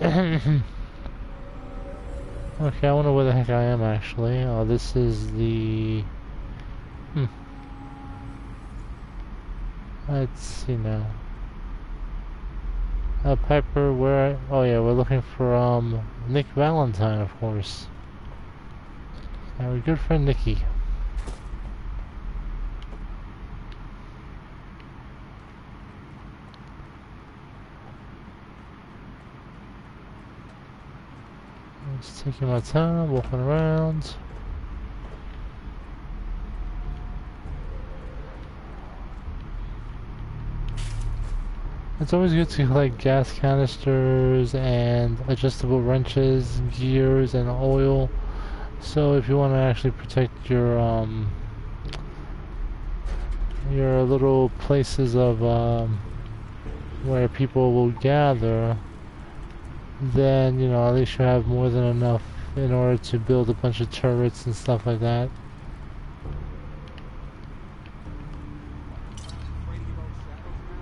Okay, I wonder where the heck I am actually. Oh, this is the... Let's see now. Piper, where... Oh yeah, we're looking for, Nick Valentine, of course. Our good friend Nicky. Just taking my time, walking around. It's always good to collect gas canisters and adjustable wrenches, gears, and oil. So if you want to actually protect your little places of where people will gather, then you know at least you have more than enough in order to build a bunch of turrets and stuff like that.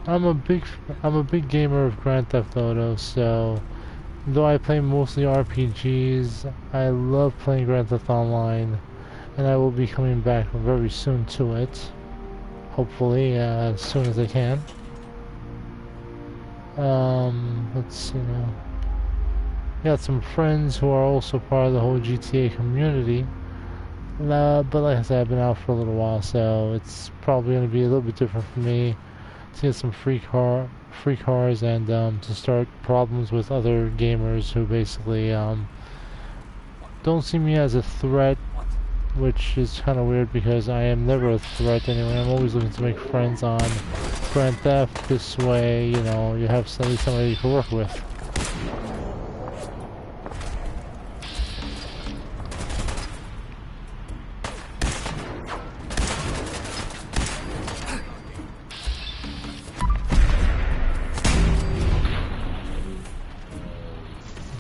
I'm a big gamer of Grand Theft Auto, so though I play mostly RPGs, I love playing Grand Theft Online, and I will be coming back very soon to it. Hopefully, as soon as I can. Let's see now. Got some friends who are also part of the whole GTA community. But like I said, I've been out for a little while, so it's probably going to be a little bit different for me to get some free cars and to start problems with other gamers who basically don't see me as a threat, which is kind of weird because I am never a threat anyway. I'm always looking to make friends on Grand Theft. This way, you know, you have at least somebody you can work with.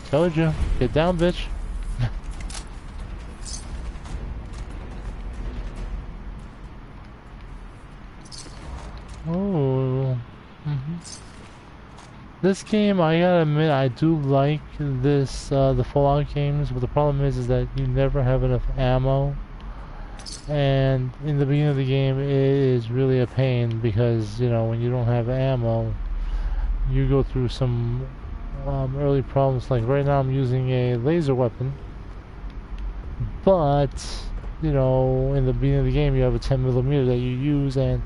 Told you. Get down, bitch. Oh. This game, I gotta admit, I do like this, the Fallout games, but the problem is that you never have enough ammo. And in the beginning of the game, it is really a pain because, you know, when you don't have ammo, you go through some early problems. Like right now I'm using a laser weapon, but you know in the beginning of the game you have a 10mm that you use and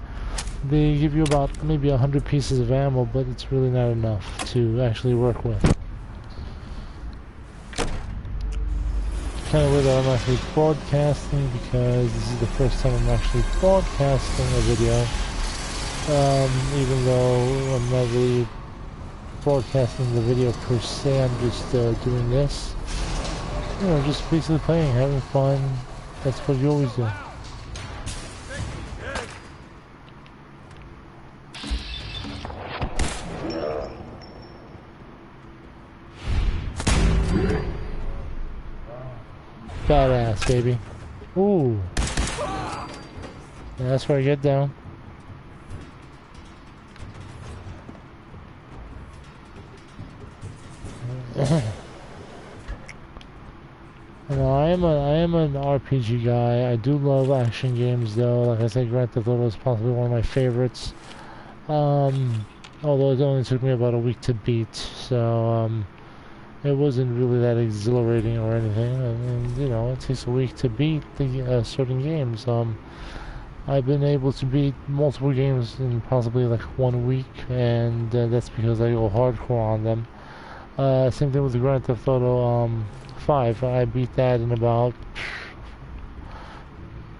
they give you about maybe 100 pieces of ammo, but it's really not enough to actually work with. Kind of weird that I'm actually broadcasting because this is the first time I'm actually broadcasting a video, even though I'm not really broadcasting the video per se. I'm just doing this, you know, just basically playing, having fun. That's what you always do. Badass, baby. Ooh. Yeah, that's where I get down. You know, I am an RPG guy. I do love action games though. Like I said, Grand Theft Auto is possibly one of my favorites. Although it only took me about a week to beat, so it wasn't really that exhilarating or anything. And you know, it takes a week to beat the certain games. I've been able to beat multiple games in possibly like 1 week, and that's because I go hardcore on them. Same thing with the Grand Theft Auto 5. I beat that in about,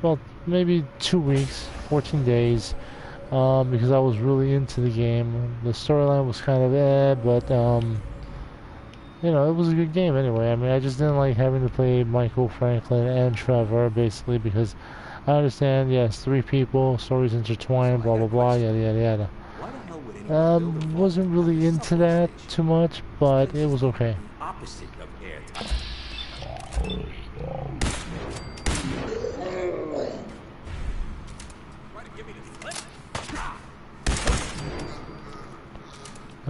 well, maybe 2 weeks, 14 days, because I was really into the game. The storyline was kind of but you know, it was a good game anyway. I mean, I just didn't like having to play Michael, Franklin, and Trevor, basically, because I understand, yes, 3 people, stories intertwined, blah, blah, blah, yada, yada, yada. Wasn't really into that too much, but it was okay.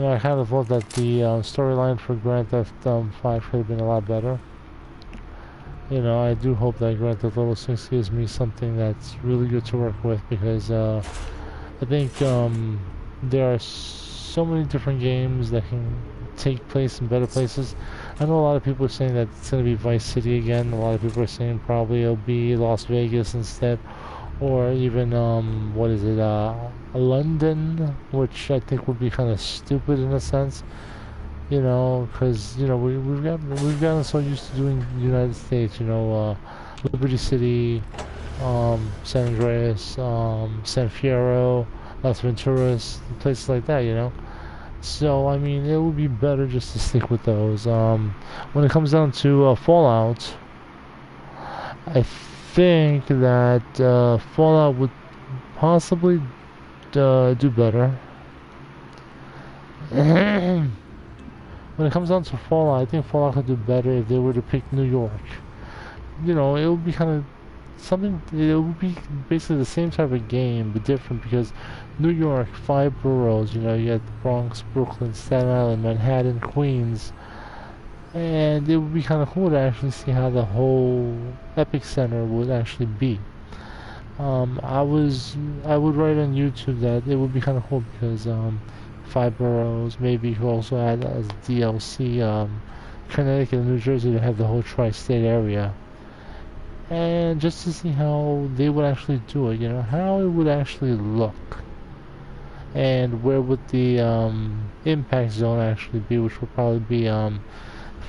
You know, I kind of thought that the storyline for Grand Theft 5 could have been a lot better. You know, I do hope that Grand Theft Auto 6 gives me something that's really good to work with, because I think there are so many different games that can take place in better places. I know a lot of people are saying that it's going to be Vice City again. A lot of people are saying probably it'll be Las Vegas instead, or even what is it, London, which I think would be kind of stupid in a sense. You know, because you know we've gotten so used to doing the United States. You know, Liberty City, San Andreas, San Fierro, Las Venturas, places like that. You know, so I mean it would be better just to stick with those. When it comes down to Fallout, I think that Fallout would possibly do better. When it comes down to Fallout, I think Fallout could do better if they were to pick New York. You know, it would be kind of something. It would be basically the same type of game, but different, because New York, 5 boroughs. You know, you had the Bronx, Brooklyn, Staten Island, Manhattan, Queens, and it would be kind of cool to actually see how the whole Epic Center would actually be. I would write on YouTube that it would be kind of cool because 5 boroughs. Maybe you could also add as DLC Connecticut and New Jersey to have the whole tri-state area, and just to see how they would actually do it. You know, how it would actually look, and where would the impact zone actually be, which would probably be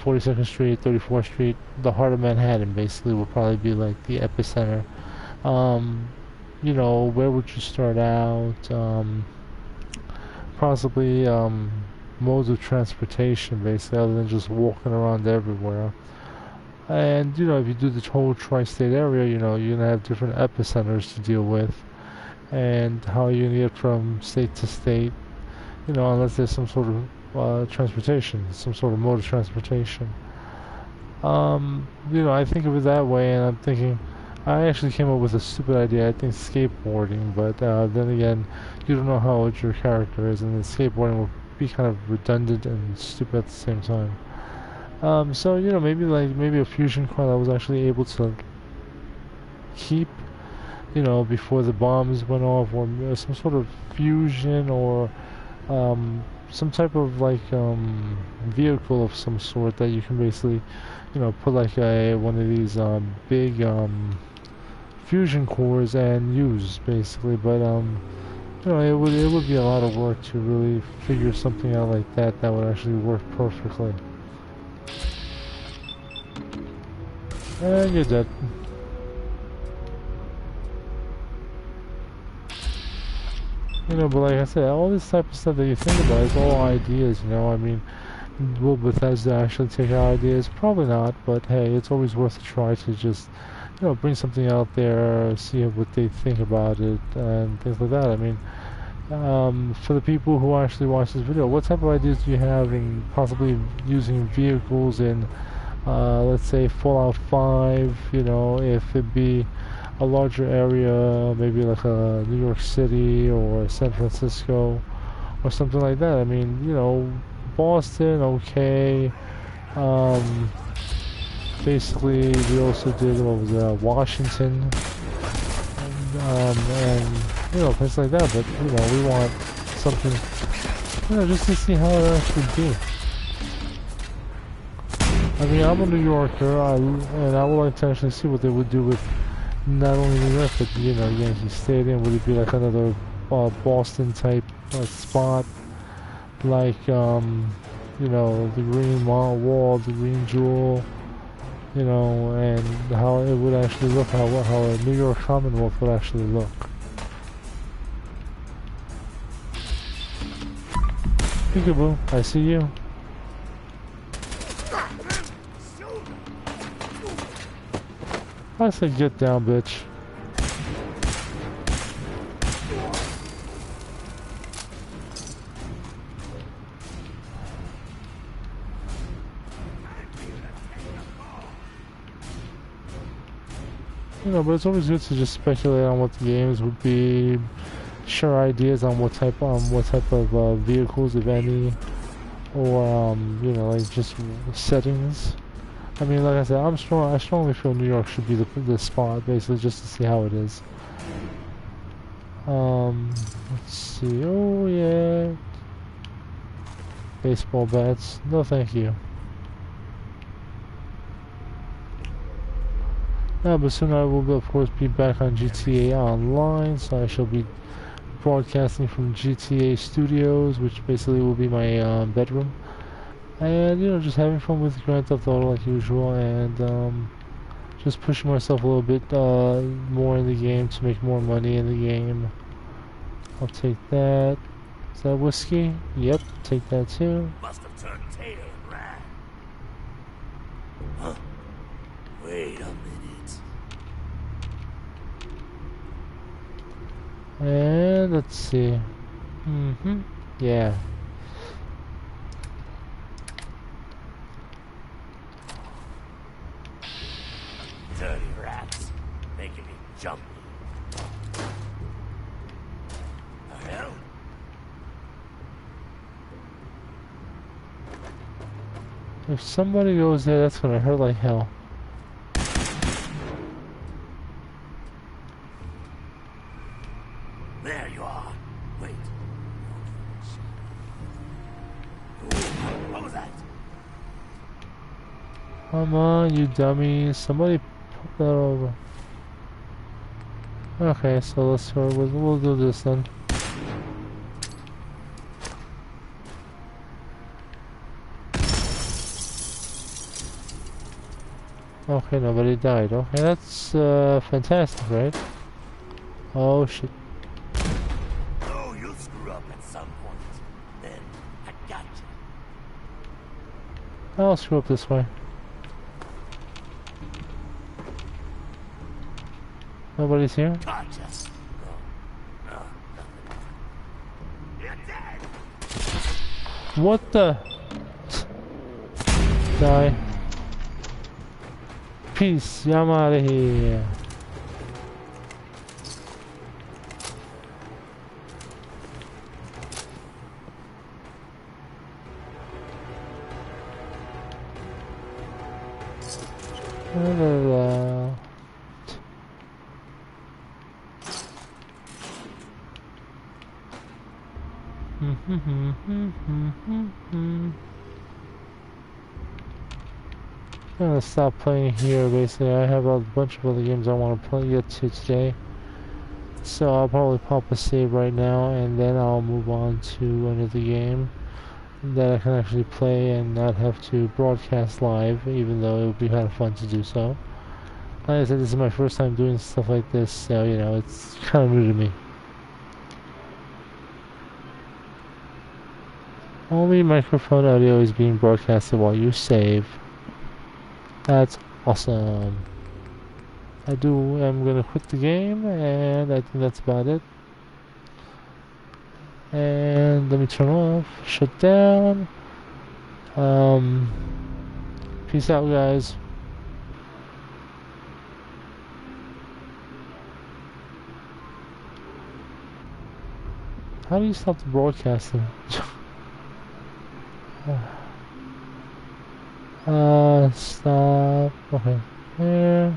42nd Street, 34th Street, the heart of Manhattan. Basically, would probably be like the epicenter. You know, where would you start out? Possibly modes of transportation, basically, other than just walking around everywhere. And you know, if you do the whole tri-state area, you know, you're gonna have different epicenters to deal with, and how you're gonna get from state to state. You know, unless there's some sort of transportation, some sort of mode of transportation. You know, I think of it that way, and I'm thinking, I actually came up with a stupid idea. I think skateboarding, but then again, you don't know how old your character is, and the skateboarding will be kind of redundant and stupid at the same time. So you know, maybe a fusion car that was actually able to keep, you know, before the bombs went off, or some sort of fusion, or some type of like vehicle of some sort that you can basically, you know, put like one of these big fusion cores and use, basically. But you know, it would be a lot of work to really figure something out like that would actually work perfectly. And you're dead. You know, but like I said, all this type of stuff that you think about is all ideas, you know. I mean, will Bethesda actually take our ideas? Probably not, but hey, it's always worth a try to just, you know, bring something out there, see what they think about it, and things like that. I mean, for the people who actually watch this video, what type of ideas do you have in possibly using vehicles in, let's say, Fallout 5, you know, if it be a larger area, maybe like a New York City or San Francisco or something like that. I mean, you know, Boston, okay. Basically, we also did, what was it, Washington, and you know, places like that. But you know, we want something, you know, just to see how it actually be. I mean, I'm a New Yorker, and I would like to actually see what they would do with not only New York, but you know, Yankee Stadium. Would it be like another Boston type spot, like you know, the Green Wall, the Green Jewel, you know, and how it would actually look, how a New York Commonwealth would actually look. Peekaboo, I see you. I said get down, bitch. You know, but it's always good to just speculate on what the games would be, share ideas on what type of vehicles, if any, or you know, like just settings. I mean, like I said, I strongly feel New York should be the spot, basically, just to see how it is. Let's see. Oh yeah, baseball bats. No, thank you. No, but soon I will, of course, be back on GTA Online, so I shall be broadcasting from GTA Studios, which basically will be my bedroom. And, you know, just having fun with Grand Theft Auto like usual, and just pushing myself a little bit more in the game to make more money in the game. I'll take that. Is that whiskey? Yep, take that too. Must have turned tail and ran. Huh? Wait a minute. And let's see. Yeah. Dirty rats. Making me jumpy. The hell? If somebody goes there, that's gonna hurt like hell. There you are. Wait. What was that? Come on, you dummies. Somebody put that over. Okay, so we'll do this then. Okay, nobody died. Okay, that's fantastic, right? Oh shit. Oh, you'll screw up at some point. Then I got you. I'll screw up this way. Nobody's here? Gotcha. No, nothing. You're dead. What the? Die. Peace, I'm out of here. I'm gonna stop playing here. Basically, I have a bunch of other games I want to play yet today, so I'll probably pop a save right now, and then I'll move on to another game that I can actually play and not have to broadcast live, even though it would be kind of fun to do so. Like I said, this is my first time doing stuff like this, so you know, it's kind of new to me. Only microphone audio is being broadcasted while you save. That's awesome. I'm gonna quit the game, and I think that's about it. And let me turn off, shut down. Peace out, guys. How do you stop the broadcasting? Stop. Okay. There.